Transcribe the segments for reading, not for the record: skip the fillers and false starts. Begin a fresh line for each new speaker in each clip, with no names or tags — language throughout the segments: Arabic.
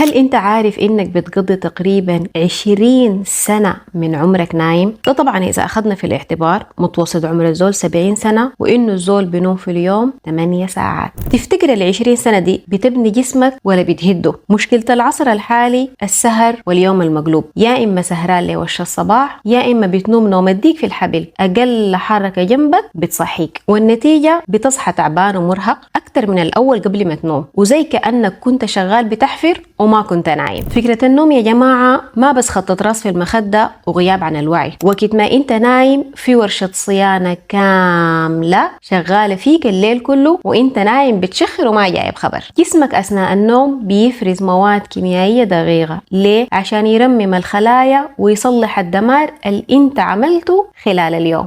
هل انت عارف انك بتقضي تقريبا 20 سنة من عمرك نايم؟ ده طبعا اذا اخذنا في الاعتبار متوسط عمر الزول 70 سنة وانه الزول بينوم في اليوم 8 ساعات. تفتكر ال 20 سنة دي بتبني جسمك ولا بتهده؟ مشكلة العصر الحالي السهر واليوم المقلوب، يا اما سهران لوش الصباح يا اما بتنوم نوم الديك في الحبل، اقل حركة جنبك بتصحيك والنتيجة بتصحى تعبان ومرهق اكتر من الاول قبل ما تنوم، وزي كأنك كنت شغال بتحفر وما كنت نايم. فكرة النوم يا جماعة ما بس خطة راس في المخدة وغياب عن الوعي، وقت ما انت نايم في ورشة صيانة كاملة شغالة فيك الليل كله وانت نايم بتشخر وما جايب خبر. جسمك اثناء النوم بيفرز مواد كيميائية دقيقة، ليه؟ عشان يرمم الخلايا ويصلح الدمار اللي انت عملته خلال اليوم.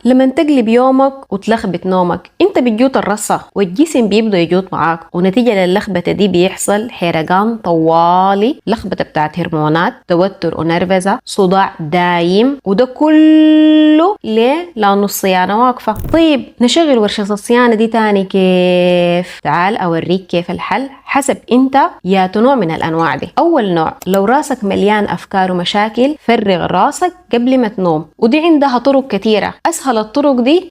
لما تقلب يومك وتلخبط نومك انت بتجوت الرصة والجسم بيبدأ يجوت معاك، ونتيجة للخبطة دي بيحصل حرقان طوالي، لخبطة بتاعت هرمونات، توتر ونرفزة، صداع دايم، وده كله ليه؟ لأنه الصيانة واقفة. طيب نشغل ورشة الصيانة دي تاني كيف؟ تعال أوريك كيف الحل حسب انت يا نوع من الأنواع دي. أول نوع، لو راسك مليان أفكار ومشاكل فرغ راسك قبل ما تنوم، ودي عندها طرق كتيرة. أسهل الطرق دي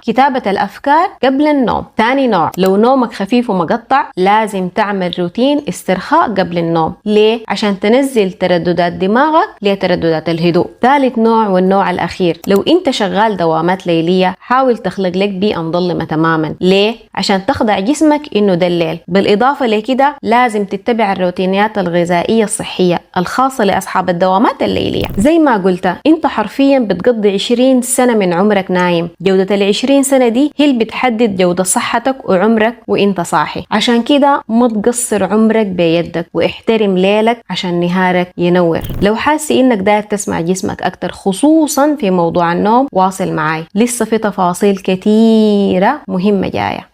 كتابة الأفكار قبل النوم. تاني نوع، لو نومك خفيف ومقطع لازم تعمل روتين استرخاء قبل النوم. ليه؟ عشان تنزل ترددات دماغك لترددات الهدوء. ثالث نوع والنوع الأخير، لو انت شغال دوامات ليلية حاول تخلق لك بيئة مظلمة تماما. ليه؟ عشان تخضع جسمك انه ده الليل. بالإضافة لكده لازم تتبع الروتينات الغذائية الصحية الخاصة لأصحاب الدوامات الليلية. زي ما قلت انت حرفيا بتقضي 20 سنة من عمرك نايم. جودة ال 20 سنة دي هي اللي بتحدد جودة صحتك وعمرك وانت صاحي. عشان كده ما تقصر عمرك بيدك واحترم ليلك عشان نهارك ينور. لو حاسي انك داير تسمع جسمك اكتر خصوصا في موضوع النوم واصل معاي، لسه في تفاصيل كتيرة مهمة جاية.